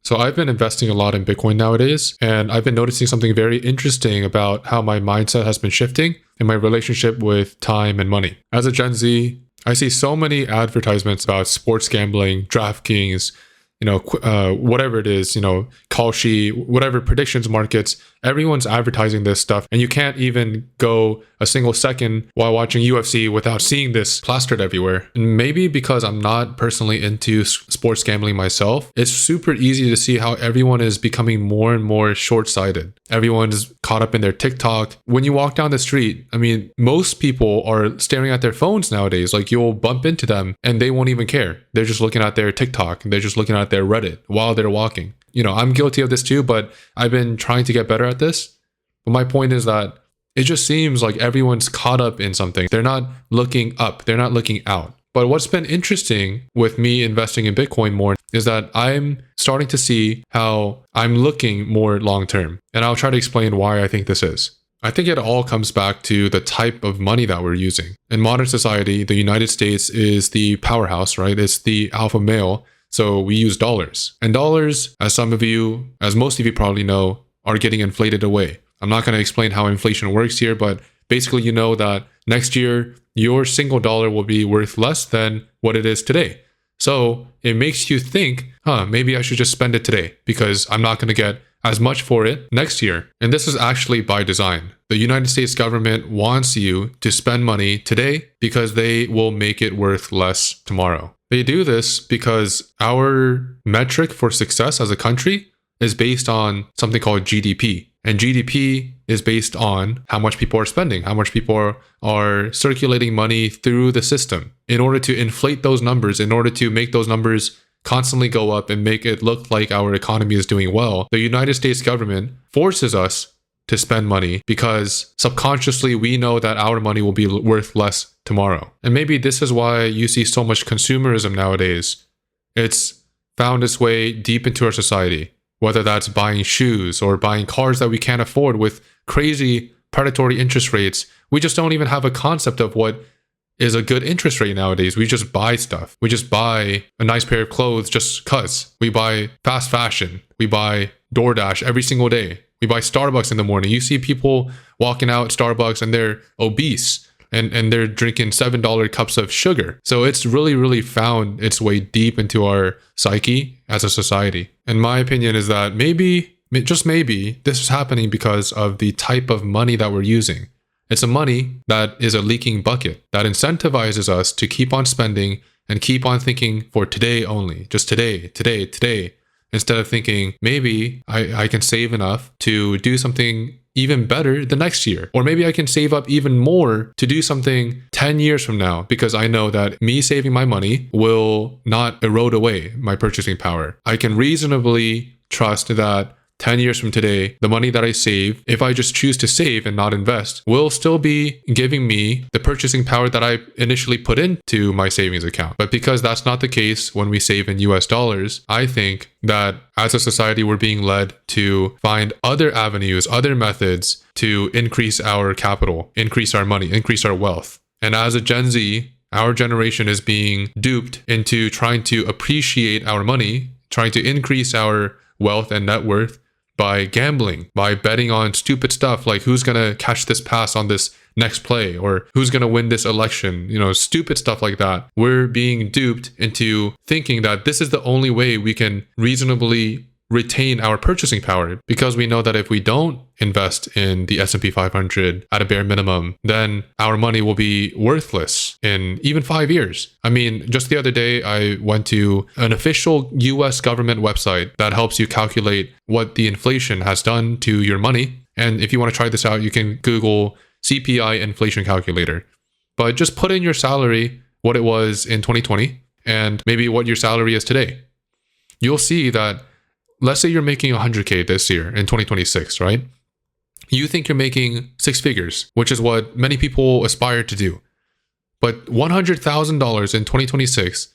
So I've been investing a lot in Bitcoin nowadays, and I've been noticing something very interesting about how my mindset has been shifting in my relationship with time and money. As a Gen Z, I see so many advertisements about sports gambling, DraftKings, whatever it is, Kalshi, whatever predictions markets, everyone's advertising this stuff. And you can't even go a single second while watching UFC without seeing this plastered everywhere. And maybe because I'm not personally into sports gambling myself, it's super easy to see how everyone is becoming more and more short-sighted. Everyone's caught up in their TikTok. When you walk down the street, most people are staring at their phones nowadays. Like, you'll bump into them and they won't even care. They're just looking at their TikTok. They're just looking at their Reddit while they're walking. I'm guilty of this too, but I've been trying to get better at this. But my point is that it just seems like everyone's caught up in something. They're not looking up. They're not looking out. But what's been interesting with me investing in Bitcoin more is that I'm starting to see how I'm looking more long-term. And I'll try to explain why I think this is. I think it all comes back to the type of money that we're using. In modern society, the United States is the powerhouse, right? It's the alpha male. So we use dollars. And dollars, as most of you probably know, are getting inflated away. I'm not going to explain how inflation works here, but basically you know that next year, your single dollar will be worth less than what it is today. So it makes you think, maybe I should just spend it today because I'm not going to get as much for it next year. And this is actually by design. The United States government wants you to spend money today because they will make it worth less tomorrow. They do this because our metric for success as a country is based on something called GDP. And GDP is based on how much people are spending, how much people are circulating money through the system. In order to inflate those numbers, in order to make those numbers constantly go up and make it look like our economy is doing well, the United States government forces us to spend money because subconsciously we know that our money will be worth less tomorrow. And maybe this is why you see so much consumerism nowadays. It's found its way deep into our society, whether that's buying shoes or buying cars that we can't afford with crazy predatory interest rates. We just don't even have a concept of what is a good interest rate nowadays. We just buy stuff. We just buy a nice pair of clothes just cuz. We buy fast fashion. We buy DoorDash every single day. We buy Starbucks in the morning. You see people walking out Starbucks and they're obese and they're drinking $7 cups of sugar. So it's really, really found its way deep into our psyche as a society. And my opinion is that maybe, just maybe, this is happening because of the type of money that we're using. It's a money that is a leaking bucket that incentivizes us to keep on spending and keep on thinking for today only, just today, instead of thinking maybe I can save enough to do something even better the next year. Or maybe I can save up even more to do something 10 years from now because I know that me saving my money will not erode away my purchasing power. I can reasonably trust that 10 years from today, the money that I save, if I just choose to save and not invest, will still be giving me the purchasing power that I initially put into my savings account. But because that's not the case when we save in US dollars, I think that as a society, we're being led to find other avenues, other methods to increase our capital, increase our money, increase our wealth. And as a Gen Z, our generation is being duped into trying to appreciate our money, trying to increase our wealth and net worth by gambling, by betting on stupid stuff like who's going to catch this pass on this next play or who's going to win this election, stupid stuff like that. We're being duped into thinking that this is the only way we can reasonably retain our purchasing power because we know that if we don't invest in the S&P 500 at a bare minimum, then our money will be worthless in even 5 years. Just the other day, I went to an official US government website that helps you calculate what the inflation has done to your money. And if you want to try this out, you can Google CPI inflation calculator. But just put in your salary, what it was in 2020, and maybe what your salary is today. You'll see that let's say you're making 100K this year in 2026, right? You think you're making six figures, which is what many people aspire to do. But $100,000 in 2026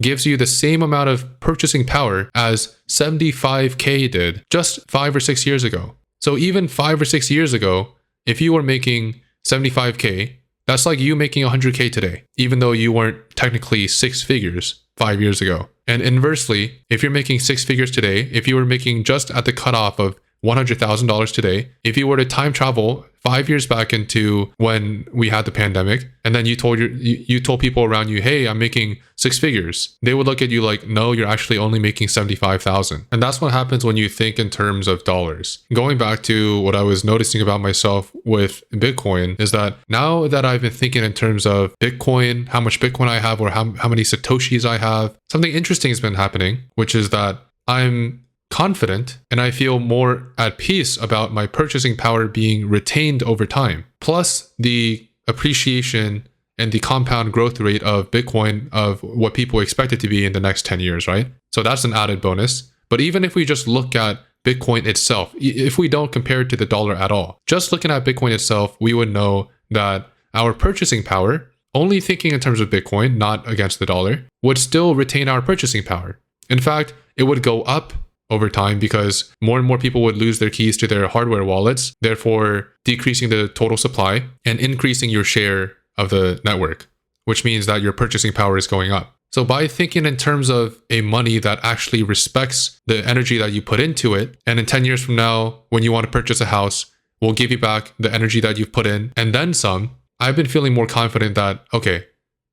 gives you the same amount of purchasing power as 75K did just 5 or 6 years ago. So even 5 or 6 years ago, if you were making 75K, that's like you making 100K today, even though you weren't technically six figures. 5 years ago. And inversely, if you're making six figures today, if you were making just at the cutoff of $100,000 today, if you were to time travel 5 years back into when we had the pandemic, and then you told people around you, hey, I'm making six figures, they would look at you like, no, you're actually only making 75,000. And that's what happens when you think in terms of dollars. Going back to what I was noticing about myself with Bitcoin is that now that I've been thinking in terms of Bitcoin, how much Bitcoin I have, or how many satoshis I have, something interesting has been happening, which is that I'm confident and I feel more at peace about my purchasing power being retained over time. Plus the appreciation and the compound growth rate of Bitcoin of what people expect it to be in the next 10 years, right? So that's an added bonus. But even if we just look at Bitcoin itself, if we don't compare it to the dollar at all, just looking at Bitcoin itself, we would know that our purchasing power, only thinking in terms of Bitcoin, not against the dollar, would still retain our purchasing power. In fact, it would go up over time because more and more people would lose their keys to their hardware wallets, therefore decreasing the total supply and increasing your share of the network, which means that your purchasing power is going up. So by thinking in terms of a money that actually respects the energy that you put into it, and in 10 years from now, when you want to purchase a house, we'll give you back the energy that you've put in and then some, I've been feeling more confident that, okay,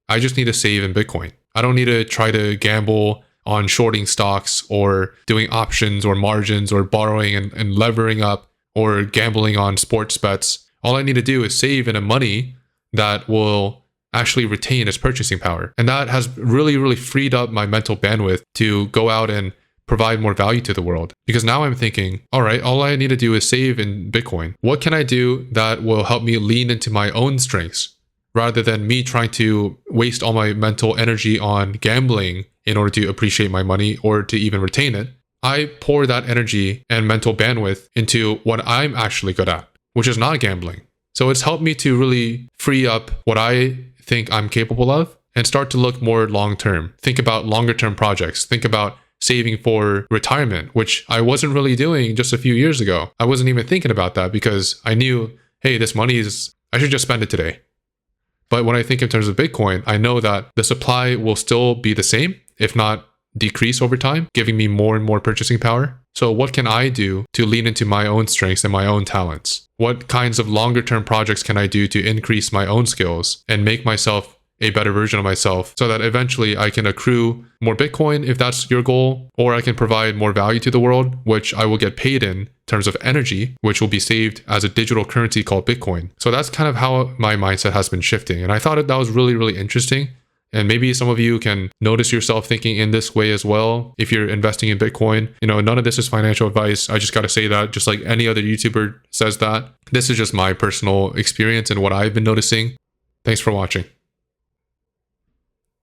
I just need to save in Bitcoin. I don't need to try to gamble on shorting stocks or doing options or margins or borrowing and levering up or gambling on sports bets. All I need to do is save in a money that will actually retain its purchasing power. And that has really, really freed up my mental bandwidth to go out and provide more value to the world. Because now I'm thinking, all right, all I need to do is save in Bitcoin. What can I do that will help me lean into my own strengths rather than me trying to waste all my mental energy on gambling in order to appreciate my money or to even retain it? I pour that energy and mental bandwidth into what I'm actually good at, which is not gambling. So it's helped me to really free up what I think I'm capable of and start to look more long-term. Think about longer-term projects. Think about saving for retirement, which I wasn't really doing just a few years ago. I wasn't even thinking about that because I knew, hey, this money I should just spend it today. But when I think in terms of Bitcoin, I know that the supply will still be the same, if not decrease over time, giving me more and more purchasing power. So what can I do to lean into my own strengths and my own talents? What kinds of longer term projects can I do to increase my own skills and make myself a better version of myself so that eventually I can accrue more Bitcoin if that's your goal, or I can provide more value to the world, which I will get paid in terms of energy, which will be saved as a digital currency called Bitcoin. So that's kind of how my mindset has been shifting. And I thought that was really, really interesting. And maybe some of you can notice yourself thinking in this way as well if you're investing in Bitcoin. None of this is financial advice. I just got to say that, just like any other YouTuber says that. This is just my personal experience and what I've been noticing. Thanks for watching.